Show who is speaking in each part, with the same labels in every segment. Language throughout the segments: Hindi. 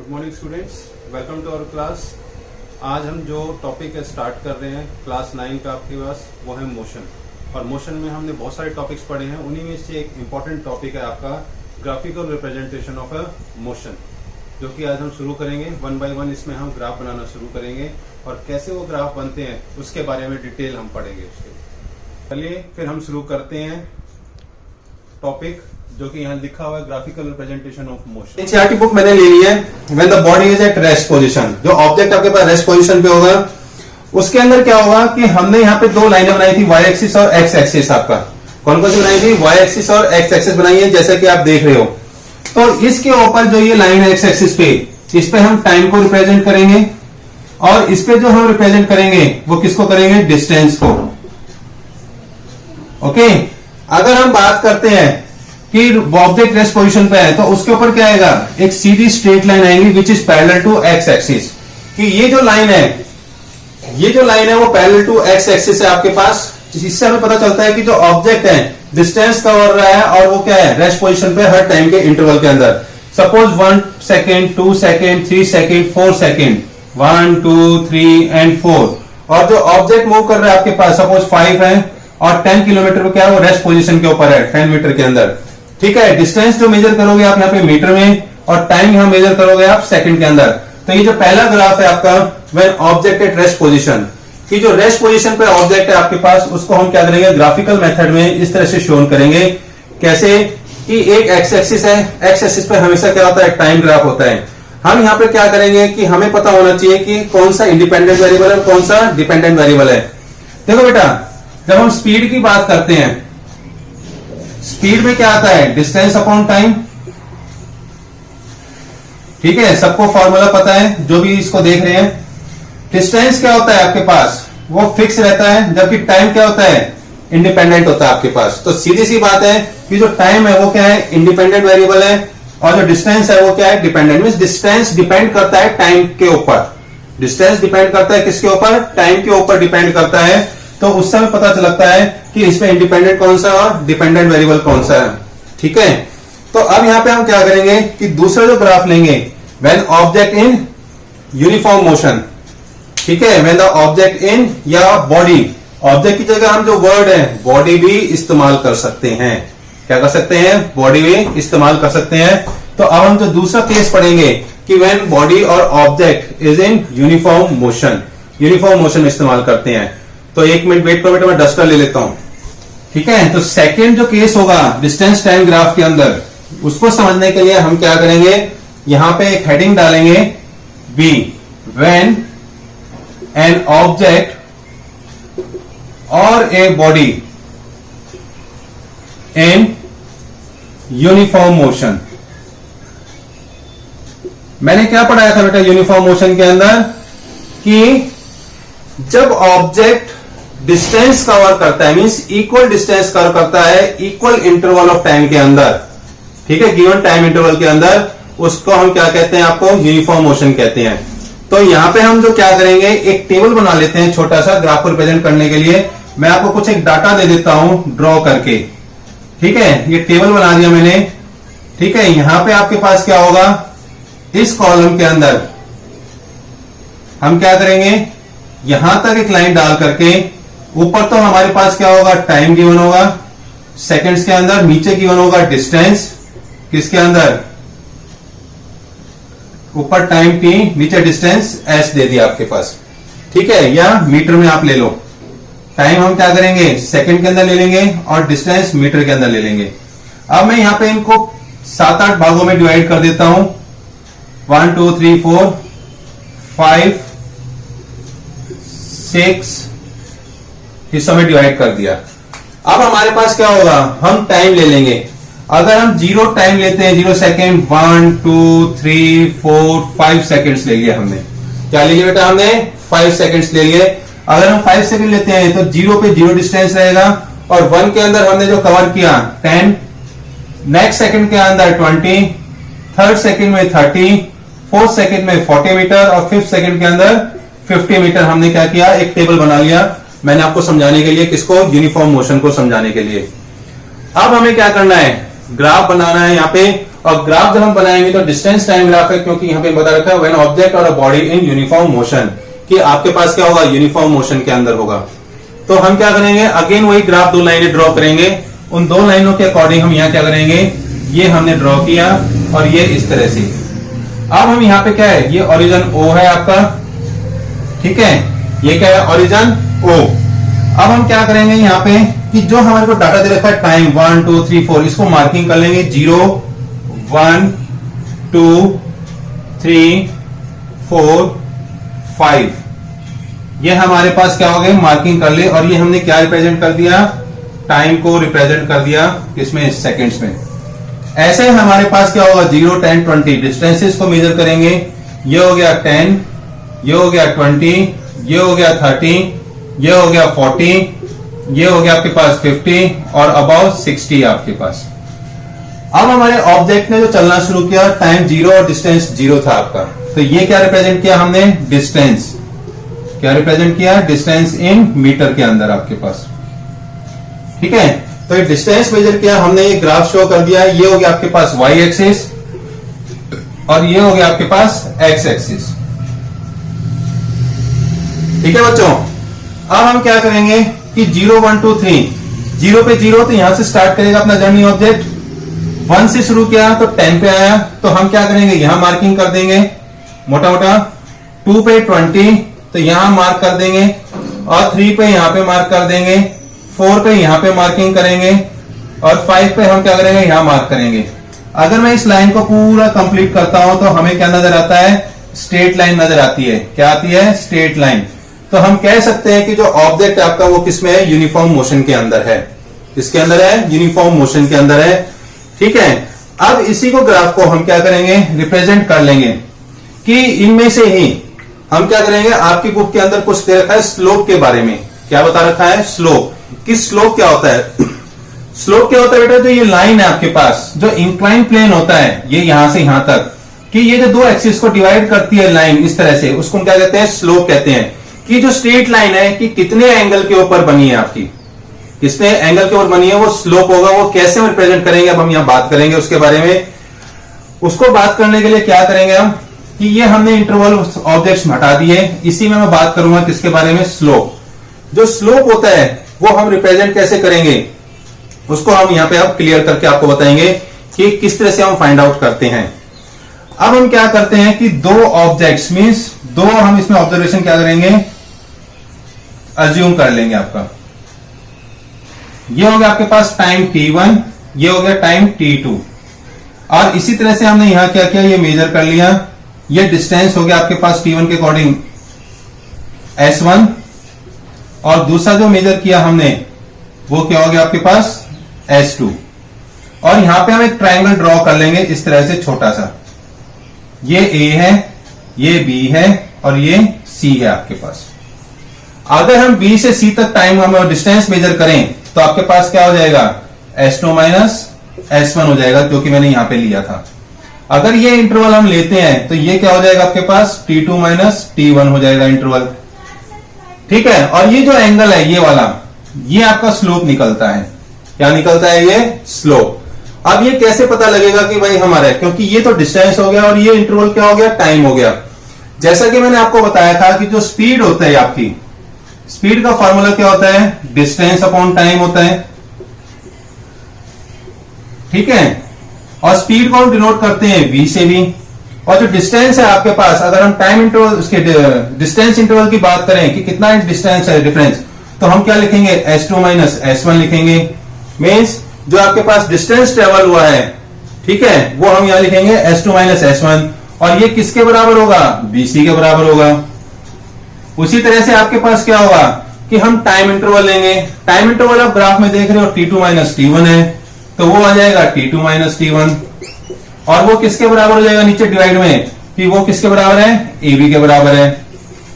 Speaker 1: Good morning students, welcome to our class. आज हम जो टॉपिक स्टार्ट कर रहे हैं क्लास 9 का आपके पास वो है मोशन। और मोशन में हमने बहुत सारे टॉपिक्स पढ़े हैं, उन्हीं में से एक इम्पॉर्टेंट टॉपिक है आपका graphical representation of a motion, जो कि आज हम शुरू करेंगे। वन बाय वन इसमें हम ग्राफ बनाना शुरू करेंगे और कैसे वो ग्राफ बनते हैं उसके बारे में डिटेल हम पढ़ेंगे। चलिए फिर हम शुरू करते हैं टॉपिक, जो कि यहाँ लिखा हुआ है graphical representation of motion.
Speaker 2: NCERT book मैंने ले ली है। When the body is at rest position, जो ऑब्जेक्ट आपके पास रेस्ट पोजीशन पे होगा, उसके अंदर क्या होगा कि हमने यहाँ पे दो लाइनें बनाई थी, वाई एक्सिस और एक्स एक्सिस। आपका कौन कौन सी बनाई थी? वाई एक्सिस और एक्स एक्सिस बनाई है, जैसे कि आप देख रहे हो। तो इसके ऊपर जो ये लाइन है एक्स एक्सिस पे, इस पे हम टाइम को रिप्रेजेंट करेंगे और इस पे जो हम रिप्रेजेंट करेंगे वो किसको करेंगे? डिस्टेंस को। ओके, अगर हम बात करते हैं कि ऑब्जेक्ट रेस्ट पोजीशन पे है तो उसके ऊपर क्या आएगा? एक सीधी स्ट्रेट लाइन आएगी which is parallel to X axis. कि ये जो लाइन है वो पैरेलल टू एक्स एक्सिस है आपके पास। इससे हमें पता चलता है कि जो ऑब्जेक्ट है डिस्टेंस कवर रहा है और वो क्या है? रेस्ट पोजीशन पे हर टाइम के इंटरवल के अंदर। Suppose 1 second, 2 second, 3 second, 4 second, 1 2 3 and 4। और जो ऑब्जेक्ट मूव कर रहा है आपके पास सपोज 5 है और 10 किलोमीटर पे क्या है? वो रेस्ट पोजीशन के ऊपर है 10 मीटर के अंदर। ठीक है, डिस्टेंस जो मेजर करोगे आप यहाँ पे मीटर में और टाइम यहाँ मेजर करोगे आप सेकंड के अंदर। तो ये जो पहला ग्राफ है आपका when object at rest position, कि जो रेस्ट पोजीशन पे ऑब्जेक्ट है आपके पास, उसको हम क्या करेंगे? ग्राफिकल मेथड में इस तरह से शो करेंगे। कैसे? कि एक एक्स एक्सिस है, एक्स एक्सिस पे हमेशा क्या होता है? टाइम ग्राफ होता है। हम यहाँ पे क्या करेंगे कि हमें पता होना चाहिए कि कौन सा इंडिपेंडेंट वेरिएबल है, कौन सा डिपेंडेंट वेरिएबल है। देखो बेटा, जब हम स्पीड की बात करते हैं, स्पीड में क्या आता है? Distance upon time. ठीक है, सबको फॉर्मूला पता है जो भी इसको देख रहे हैं। डिस्टेंस क्या होता है आपके पास? वो फिक्स रहता है, जबकि टाइम क्या होता है? इंडिपेंडेंट होता है आपके पास। तो सीधी सी बात है कि जो टाइम है वो क्या है? इंडिपेंडेंट वेरिएबल है और जो डिस्टेंस है वो क्या है? डिपेंडेंट। मींस डिस्टेंस डिपेंड करता है टाइम के ऊपर। डिस्टेंस डिपेंड करता है किसके ऊपर? टाइम के ऊपर डिपेंड करता है। तो उस समय पता चलता है कि इसमें इंडिपेंडेंट कौन सा और डिपेंडेंट वेरिएबल कौन सा है। ठीक है, तो अब यहां पे हम क्या करेंगे कि दूसरा जो ग्राफ लेंगे when object in uniform motion. ठीक है, व्हेन द ऑब्जेक्ट इन या बॉडी, ऑब्जेक्ट की जगह हम जो वर्ड है बॉडी भी इस्तेमाल कर सकते हैं। क्या कर सकते हैं? बॉडी भी इस्तेमाल कर सकते हैं। तो अब हम जो दूसरा केस पढ़ेंगे कि व्हेन बॉडी और object is in uniform motion, uniform motion में इस्तेमाल करते हैं। तो एक मिनट वेट करो बेटा, मैं डस्टर ले लेता हूं। ठीक है, तो सेकंड जो केस होगा डिस्टेंस टाइम ग्राफ के अंदर, उसको समझने के लिए हम क्या करेंगे? यहां पे एक हेडिंग डालेंगे बी, व्हेन एन ऑब्जेक्ट और a body in uniform motion. मैंने क्या पढ़ाया था बेटा यूनिफॉर्म मोशन के अंदर? कि जब ऑब्जेक्ट डिस्टेंस कवर करता है, मींस इक्वल डिस्टेंस कवर करता है इक्वल इंटरवल ऑफ टाइम के अंदर, ठीक है, गिवन टाइम इंटरवल के अंदर, उसको हम क्या कहते हैं? आपको यूनिफॉर्म मोशन कहते हैं। तो यहां पे हम जो क्या करेंगे, एक टेबल बना लेते हैं छोटा सा ग्राफ को रिप्रेजेंट करने के लिए। मैं आपको कुछ एक डाटा दे देता हूं ड्रॉ करके। ठीक है, ये टेबल बना दिया मैंने। ठीक है, यहां पे आपके पास क्या होगा? इस कॉलम के अंदर हम क्या करेंगे? यहां तक एक लाइन डाल करके ऊपर तो हमारे पास क्या होगा? टाइम गिवन होगा सेकंड्स के अंदर, नीचे गिवन होगा डिस्टेंस किसके अंदर? ऊपर टाइम t, नीचे डिस्टेंस s दे दिया आपके पास। ठीक है, या मीटर में आप ले लो। टाइम हम क्या करेंगे? सेकंड के अंदर ले लेंगे और डिस्टेंस मीटर के अंदर ले लेंगे। अब मैं यहां पे इनको 7-8 भागों में डिवाइड कर देता हूं। 1 2 3 4 5 6 हिस्सों में डिवाइड कर दिया। अब हमारे पास क्या होगा? हम टाइम ले लेंगे। अगर हम 0 टाइम लेते हैं, 0 सेकेंड, 1 2 3 4 5 सेकेंड्स ले लिया हमने। क्या ले लिया बेटा? हमने 5 सेकेंड्स ले लिए। अगर हम 5 सेकेंड लेते हैं तो 0 पे 0 डिस्टेंस रहेगा और 1 के अंदर हमने जो कवर किया 10, नेक्स्ट सेकेंड के अंदर 20, थर्ड सेकेंड में 30, फोर्थ सेकेंड में 40 मीटर और फिफ्थ सेकेंड के अंदर 50 मीटर। हमने क्या किया? एक टेबल बना लिया मैंने आपको समझाने के लिए। किसको? यूनिफॉर्म मोशन को समझाने के लिए। अब हमें क्या करना है? ग्राफ बनाना है यहाँ पे और ग्राफ जब हम बनाएंगे तो डिस्टेंस टाइम ग्राफ है, क्योंकि यहाँ पे बता रखा है व्हेन ऑब्जेक्ट और a body in uniform motion, कि आपके पास क्या होगा, यूनिफॉर्म मोशन के अंदर होगा। तो हम क्या करेंगे, अगेन वही ग्राफ 2 लाइनें ड्रॉ करेंगे। उन 2 लाइनों के अकॉर्डिंग हम यहाँ क्या करेंगे, ये हमने ड्रॉ किया और ये इस तरह से। अब हम यहाँ पे क्या है, ये ओरिजिन O है आपका, ठीक है, ये क्या है, ओरिजिन O। अब हम क्या करेंगे यहाँ पे कि जो हमारे को डाटा दे रखा है टाइम 1 2 3 4, इसको मार्किंग कर लेंगे 0 1 2 3 4 5। ये हमारे पास क्या हो गए, मार्किंग कर ले। और ये हमने क्या रिप्रेजेंट कर दिया, टाइम को रिप्रेजेंट कर दिया किसमें, सेकंड्स में। ऐसे हमारे पास क्या होगा, 0 10 20 डिस्टेंसेस को मेजर करेंगे। ये हो गया 10, ये हो गया 20, ये हो गया 30, ये हो गया 40, ये हो गया आपके पास 50 और अबाउट 60 आपके पास। अब हमारे ऑब्जेक्ट ने जो चलना शुरू किया, टाइम 0 और डिस्टेंस 0 था आपका, तो ये क्या रिप्रेजेंट किया हमने, डिस्टेंस। क्या रिप्रेजेंट किया, डिस्टेंस इन मीटर के अंदर आपके पास, ठीक है। तो ये डिस्टेंस मेजर किया हमने, ये ग्राफ शो कर दिया। ये हो गया आपके पास y एक्सिस और ये हो गया आपके पास x एक्सिस, ठीक है बच्चों। अब हम क्या करेंगे कि 0 1 2 3, 0 पे 0 तो यहां से स्टार्ट करेगा अपना जर्नी ऑब्जेक्ट। 1 से शुरू किया तो 10 पे आया, तो हम क्या करेंगे, यहां मार्किंग कर देंगे मोटा मोटा। 2 पे 20 तो यहां मार्क कर देंगे और 3 पे यहां पे मार्क कर देंगे, 4 पे यहां पे मार्किंग करेंगे और 5 पे हम क्या करेंगे, यहां मार्क करेंगे। अगर मैं इस लाइन को पूरा कंप्लीट करता हूं तो हमें क्या नजर आता है, स्ट्रेट लाइन नजर आती है। क्या आती है, स्ट्रेट लाइन। तो हम कह सकते हैं कि जो ऑब्जेक्ट है आपका वो किसमें है, यूनिफॉर्म मोशन के अंदर है। इसके अंदर है, यूनिफॉर्म मोशन के अंदर है, ठीक है। अब इसी को ग्राफ को हम क्या करेंगे, रिप्रेजेंट कर लेंगे कि इनमें से ही हम क्या करेंगे, आपकी बुक के अंदर कुछ दे रखा है स्लोप के बारे में। क्या बता रखा है, स्लोप। कि स्लोप क्या होता है, स्लोप क्या होता है बेटा, जो ये लाइन है आपके पास, जो इंक्लाइन प्लेन होता है, ये यहां से यहां तक, कि ये जो 2 एक्सिस को डिवाइड करती है लाइन इस तरह से, उसको हम क्या कहते हैं, स्लोप कहते हैं। कि जो स्ट्रेट लाइन है कि कितने एंगल के ऊपर बनी है आपकी, कितने एंगल के ऊपर बनी है, वो स्लोप होगा। वो कैसे हम रिप्रेजेंट करेंगे, अब हम यहां बात करेंगे उसके बारे में। उसको बात करने के लिए क्या करेंगे हम, कि ये हमने इंटरवल ऑब्जेक्ट्स हटा दिए, इसी में मैं बात करूंगा किसके बारे में, स्लोप। जो स्लोप होता है वो हम रिप्रेजेंट कैसे करेंगे, उसको हम यहां पे अब क्लियर करके आपको बताएंगे कि किस तरह से हम फाइंड आउट करते हैं। अब हम क्या करते हैं कि 2 ऑब्जेक्ट्स मींस 2, हम इसमें ऑब्जर्वेशन क्या करेंगे, अज्यूम कर लेंगे। आपका ये हो गया आपके पास टाइम t1, ये हो गया टाइम t2, और इसी तरह से हमने यहां क्या किया, ये मेजर कर लिया। ये डिस्टेंस हो गया आपके पास t1 के अकॉर्डिंग s1, और दूसरा जो मेजर किया हमने वो क्या हो गया आपके पास s2। और यहां पे हम एक ट्रायंगल ड्रॉ कर लेंगे इस तरह से छोटा सा, ये a है, ये b है और ये c है आपके पास। अगर हम b से c तक टाइम हम डिस्टेंस मेजर करें तो आपके पास क्या हो जाएगा, s2 माइनस s1 हो जाएगा, क्योंकि मैंने यहां पे लिया था। अगर ये इंटरवल हम लेते हैं तो ये क्या हो जाएगा आपके पास, t2 माइनस t1 हो जाएगा इंटरवल, ठीक है। और ये जो एंगल है ये वाला, ये आपका स्लोप निकलता है। क्या निकलता है, ये स्लोप। अब ये कैसे पता लगेगा कि भाई हमारा है, क्योंकि ये तो डिस्टेंस हो गया और ये इंटरवल क्या हो गया, टाइम हो गया। जैसा कि मैंने आपको बताया था कि जो स्पीड होता है आपकी, स्पीड का फॉर्मूला क्या होता है, डिस्टेंस अपॉन टाइम होता है, ठीक है। और स्पीड को हम डिनोट करते हैं v से भी। और जो डिस्टेंस है आपके पास, अगर हम टाइम इंटरवल, उसके डिस्टेंस इंटरवल की बात करें कि कितना डिस्टेंस है, डिफरेंस, तो हम क्या लिखेंगे, s2 माइनस s1 लिखेंगे। मीन्स जो आपके पास डिस्टेंस ट्रेवल हुआ है, ठीक है, वो हम यहां लिखेंगे s2 माइनस s1, और ये किसके बराबर होगा, bc के बराबर होगा। उसी तरह से आपके पास क्या होगा कि हम टाइम इंटरवल लेंगे। टाइम इंटरवल आप ग्राफ में देख रहे हो t2 माइनस t1 है, तो वो आ जाएगा t2 माइनस t1, और वो किसके बराबर हो जाएगा नीचे डिवाइड में, कि वो किसके बराबर है, ab के बराबर है।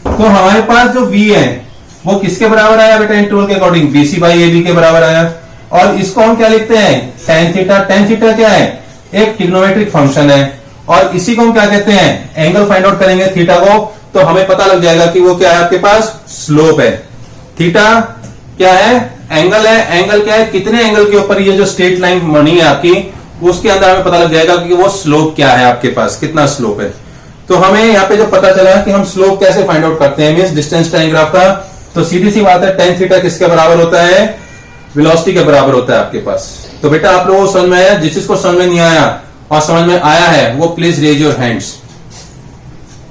Speaker 2: तो हमारे पास जो v है वो किसके बराबर आया बेटा, इंटरवल के अकॉर्डिंग bc बाई ab के बराबर आया। और इसको हम क्या लिखते हैं, tan थीटा। tan थीटा क्या है, एक ट्रिग्नोमेट्रिक फंक्शन है, और इसी को हम क्या कहते हैं, एंगल फाइंड आउट करेंगे थीटा को, तो हमें पता लग जाएगा कि वो क्या है आपके पास, स्लोप है। थीटा क्या है, एंगल है। एंगल क्या है, कितने एंगल के ऊपर ये जो स्ट्रेट लाइन बनी है आपकी, उसके अंदर हमें पता लग जाएगा कि वो स्लोप क्या है आपके पास, कितना स्लोप है। तो हमें यहाँ पे जो पता चला कि हम स्लोप कैसे फाइंड आउट करते हैं, मींस डिस्टेंस टाइम ग्राफ का, तो सीधी सी बात है tan थीटा किसके बराबर होता है, वेलोसिटी के बराबर होता है आपके पास। तो बेटा आप लोगों को समझ में आया? जिस चीज को समझ में नहीं आया और समझ में आया है वो please raise your hands,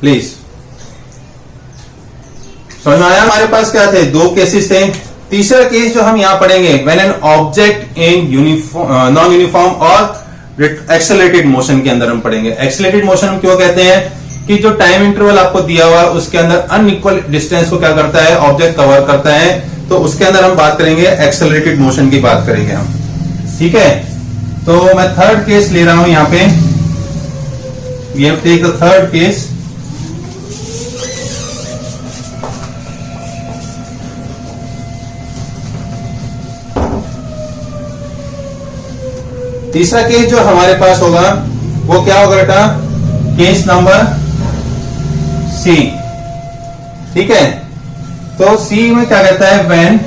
Speaker 2: please. समझ में आया? हमारे पास क्या थे, दो केसेस थे। तीसरा केस जो हम यहां पढ़ेंगे, when an object in non uniform और एक्सेलरेटेड मोशन के अंदर हम पढ़ेंगे। एक्सेलरेटेड मोशन हम क्यों कहते हैं कि जो टाइम इंटरवल आपको दिया हुआ है उसके अंदर अनइक्वल डिस्टेंस को क्या करता है, ऑब्जेक्ट कवर करता है। तो उसके अंदर हम बात करेंगे एक्सेलरेटेड मोशन की बात करेंगे हम, ठीक है। तो मैं थर्ड केस ले रहा हूं यहां पे, we have take the third case. तीसरा केस जो हमारे पास होगा वो क्या होगा बेटा, केस नंबर सी, ठीक है। तो सी में क्या कहता है, when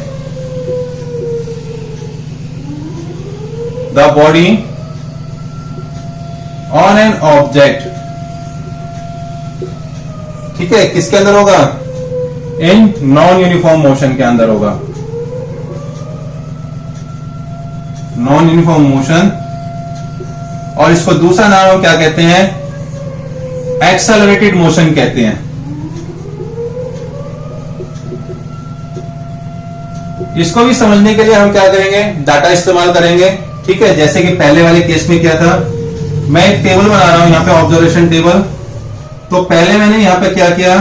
Speaker 2: the body on an object, ठीक है, किसके अंदर होगा, इन नॉन यूनिफॉर्म मोशन के अंदर होगा, नॉन यूनिफॉर्म मोशन। और इसको दूसरा नाम हम क्या कहते हैं, एक्सेलरेटेड मोशन कहते हैं। इसको भी समझने के लिए हम क्या करेंगे, डाटा इस्तेमाल करेंगे, ठीक है। जैसे कि पहले वाले केस में क्या था, मैं एक टेबल बना रहा हूं यहां पे, ऑब्जर्वेशन टेबल। तो पहले मैंने यहां पे क्या किया,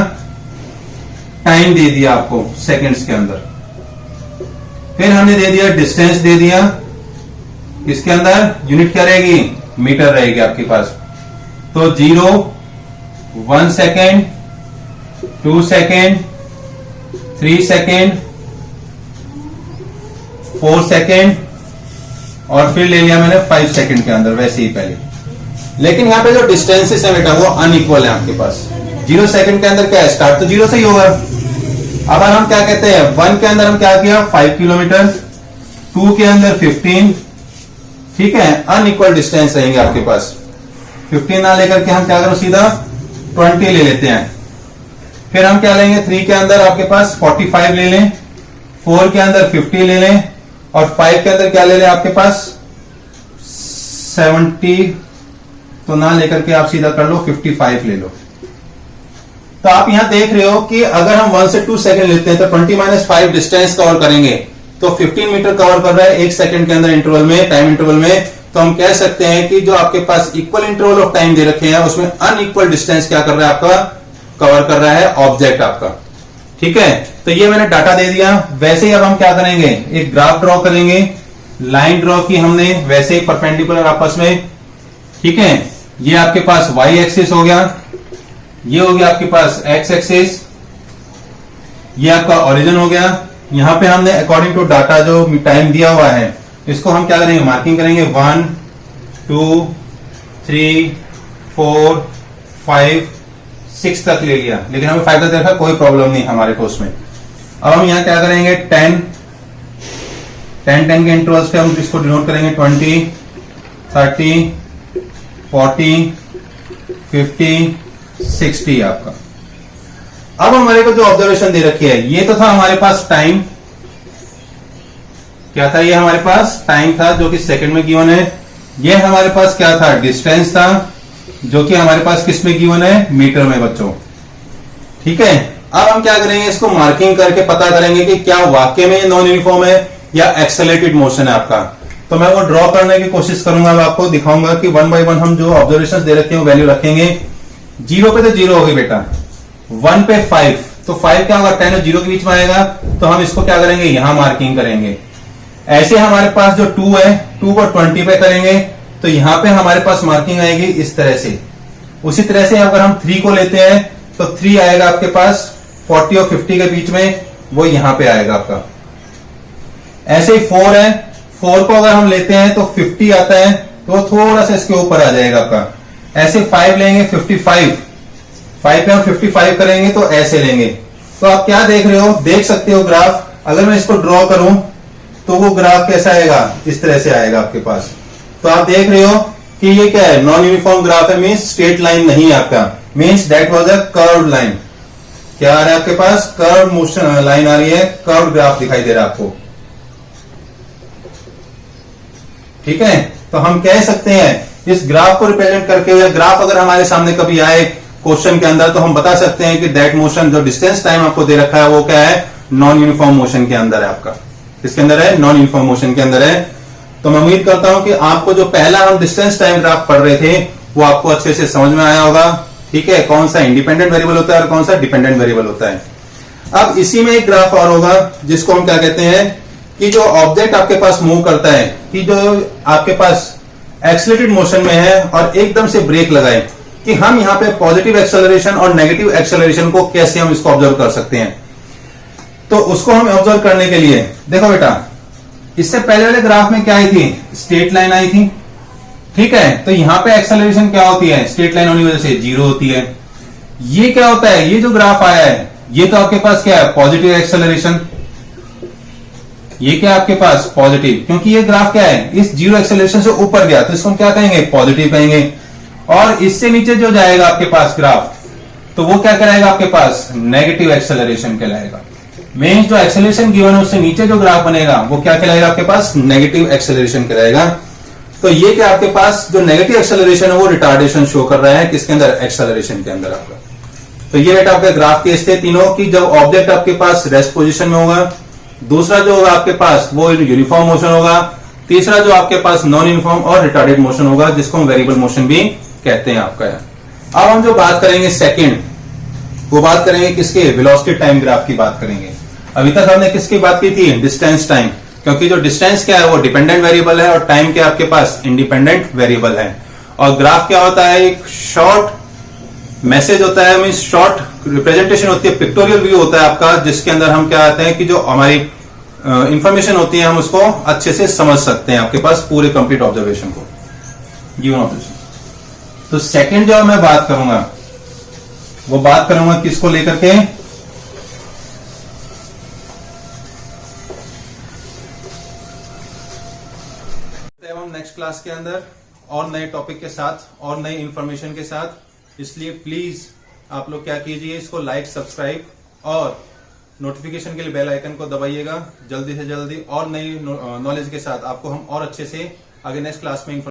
Speaker 2: टाइम दे दिया आपको सेकंड्स के अंदर, फिर हमने दे दिया डिस्टेंस दे दिया, इसके अंदर यूनिट क्या रहेगी, मीटर रहेगी आपके पास। तो 0, 1 सेकेंड, 2 सेकेंड, 3 सेकेंड, 4 सेकेंड और फिर ले लिया मैंने 5 सेकेंड के अंदर, वैसे ही पहले। लेकिन यहां पे जो डिस्टेंसेस है बेटा वो अनइक्वल है आपके पास। 0 सेकेंड के अंदर क्या है, स्टार्ट तो 0 से ही होगा। अब हम क्या कहते हैं, 1 के अंदर हम क्या किया, 5 किलोमीटर, 2 के अंदर 15, ठीक है, अनइक्वल डिस्टेंस रहेंगे आपके पास। 15 ना लेकर के हम क्या करें, सीधा 20 ले लेते हैं। फिर हम क्या लेंगे, 3 के अंदर आपके पास 45 ले लें, 4 के अंदर 50 ले लें और 5 के अंदर क्या ले लें आपके पास 70, तो ना लेकर के आप सीधा कर लो 55 ले लो। तो आप यहां देख रहे हो कि अगर हम 1 से 2 सेकंड लेते हैं तो 20 - 5 डिस्टेंस कवर करेंगे, तो 15 मीटर कवर कर रहा है 1 सेकंड के अंदर इंटरवल में, टाइम इंटरवल में। तो हम कह सकते हैं कि जो आपके पास इक्वल इंटरवल ऑफ टाइम दे रखे हैं उसमें अनइक्वल डिस्टेंस क्या कर रहा है, आपका कवर कर रहा है ऑब्जेक्ट आपका, ठीक है। तो ये मैंने डाटा दे दिया। वैसे ही अब हम क्या करेंगे, एक ग्राफ ड्रॉ करेंगे, लाइन ड्रॉ की हमने वैसे ही परपेंडिकुलर आपस में, ठीक है। ये आपके पास वाई एक्सिस हो गया, ये हो गया आपके पास एक्स एक्सिस, ये आपका ओरिजिन हो गया। यहां पे हमने अकॉर्डिंग टू डाटा जो टाइम दिया हुआ है इसको हम क्या करेंगे, मार्किंग करेंगे 1, 2, 3, 4, 5, 6 तक ले लिया, लेकिन हमें 5 तक देखा, कोई प्रॉब्लम नहीं हमारे को उसमें। अब हम यहां क्या करेंगे, 10 के इंटरवल्स पे हम इसको डिनोट करेंगे 20, 30, 40, 50, 60 आपका। अब हमारे को जो ऑब्जर्वेशन दे रखी है, ये तो था हमारे पास टाइम, क्या था, ये हमारे पास टाइम था जो कि सेकंड में गिवन है। ये हमारे पास क्या था, डिस्टेंस था जो कि हमारे पास किस में गिवन है, मीटर में बच्चों, ठीक है। अब हम क्या करेंगे, इसको मार्किंग करके पता करेंगे कि क्या वाकई में नॉन यूनिफॉर्म है या एक्सेलरेटेड मोशन है आपका। तो मैं वो ड्रॉ करने की कोशिश करूंगा, मैं आपको दिखाऊंगा कि 1 बाय 1 हम जो ऑब्जर्वेशन दे रखे हैं वैल्यू रखेंगे। 0 पे तो 0 होगी बेटा, 1 पे 5, तो 5 क्या होगा, 10 और 0 के बीच में आएगा, तो हम इसको क्या करेंगे, यहां मार्किंग करेंगे। ऐसे हमारे पास जो 2 है, 2 को 20 पे करेंगे, तो यहां पे हमारे पास मार्किंग आएगी इस तरह से। उसी तरह से अगर हम 3 को लेते हैं तो 3 आएगा आपके पास 40 और 50 के बीच में, वो यहां पे आएगा आपका। ऐसे ही 4 है, 4 को अगर हम लेते हैं तो 50 आता है, तो थोड़ा सा इसके ऊपर आ जाएगा आपका। ऐसे 5 लेंगे 55, 5 पे हम 55 करेंगे तो ऐसे लेंगे। तो आप क्या देख रहे हो, देख सकते हो ग्राफ, अगर मैं इसको ड्रॉ करूं तो वो ग्राफ कैसा आएगा, इस तरह से आएगा आपके पास। तो आप देख रहे हो कि ये क्या है, नॉन यूनिफॉर्म ग्राफ है, मीन्स स्ट्रेट लाइन नहीं है आपका, means that was a curved line. क्या आ रहा है आपके पास, कर्व मोशन लाइन आ रही है, कर्व ग्राफ दिखाई दे रहा है आपको। ठीक है, तो हम कह सकते हैं इस ग्राफ को रिप्रेजेंट करके, या ग्राफ अगर हमारे सामने कभी आए क्वेश्चन के अंदर, तो हम बता सकते हैं कि दैट मोशन, जो डिस्टेंस टाइम आपको दे रखा है, वो क्या है, नॉन यूनिफॉर्म मोशन के अंदर है आपका। किसके अंदर है, नॉन यूनिफॉर्म मोशन के अंदर है। तो मैं उम्मीद करता हूं कि आपको जो पहला हम डिस्टेंस टाइम ग्राफ पढ़ रहे थे वो आपको अच्छे से समझ में आया होगा। ठीक है, कौन सा इंडिपेंडेंट वेरिएबल होता है और कौन सा डिपेंडेंट वेरिएबल होता है। अब इसी में एक ग्राफ और होगा जिसको हम क्या कहते हैं कि जो ऑब्जेक्ट आपके पास मूव करता है, कि जो आपके पास एक्सेलरेटेड मोशन में है और एकदम से ब्रेक लगाए, कि हम यहां पे पॉजिटिव एक्सेलरेशन और नेगेटिव एक्सेलरेशन को कैसे हम इसको ऑब्जर्व कर सकते हैं। तो उसको हम ऑब्जर्व करने के लिए देखो बेटा, इससे पहले वाले ग्राफ में क्या आई थी, स्ट्रेट लाइन आई थी। ठीक है, तो यहां पे एक्सेलरेशन क्या होती है, स्ट्रेट लाइन होने की वजह से 0 होती है। ये क्या होता है, ये जो ग्राफ आया है, ये तो आपके पास क्या है, पॉजिटिव एक्सेलरेशन। ये क्या आपके पास पॉजिटिव, क्योंकि ये ग्राफ क्या है, इस 0 एक्सेलरेशन से ऊपर गया, तो इसको हम क्या कहेंगे, पॉजिटिव कहेंगे। और इससे नीचे जो जाएगा आपके पास ग्राफ, तो वो क्या कराएगा आपके पास, नेगेटिव एक्सेलरेशन कहलाएगा। मीन्स जो एक्सेलरेशन गिवन है उससे नीचे जो ग्राफ बनेगा वो क्या कहलाएगा आपके पास, नेगेटिव एक्सेलरेशन कहलाएगा। तो ये क्या आपके पास जो नेगेटिव एक्सेलरेशन है वो रिटार्डेशन शो कर रहा है, किसके अंदर, एक्सेलरेशन के अंदर आपका। तो ये बेटा आपके ग्राफ केस थे तीनों, की जब ऑब्जेक्ट आपके पास रेस्ट पोजीशन में होगा, दूसरा जो होगा आपके पास वो यूनिफॉर्म मोशन होगा, तीसरा जो आपके पास नॉन यूनिफॉर्म और रिटार्डेड मोशन होगा, जिसको हम वेरिएबल मोशन भी कहते हैं आपका। अब हम जो बात करेंगे सेकंड, वो बात करेंगे किसके, वेलोसिटी टाइम ग्राफ की बात करेंगे। अभी तक हमने किसकी बात की थी, डिस्टेंस टाइम, क्योंकि जो डिस्टेंस क्या है वो डिपेंडेंट वेरिएबल है और टाइम क्या आपके पास इंडिपेंडेंट वेरिएबल है। और ग्राफ क्या होता है, एक शॉर्ट मैसेज होता है, मीन शॉर्ट रिप्रेजेंटेशन होती है, पिक्टोरियल व्यू होता है आपका, जिसके अंदर हम क्या आते हैं कि जो हमारी इंफॉर्मेशन होती है हम उसको अच्छे से समझ सकते हैं आपके पास पूरे कंप्लीट ऑब्जर्वेशन को, गिवन ऑब्जर्वेशन। तो सेकंड जो मैं बात करूंगा वो बात करूंगा किसको लेकर के, हम नेक्स्ट क्लास के अंदर और नए टॉपिक के साथ और नई इंफॉर्मेशन के साथ। इसलिए प्लीज आप लोग क्या कीजिए, इसको लाइक, सब्सक्राइब और नोटिफिकेशन के लिए बेल आइकन को दबाइएगा जल्दी से जल्दी, और नई नॉलेज के साथ आपको हम और अच्छे से आगे नेक्स्ट क्लास में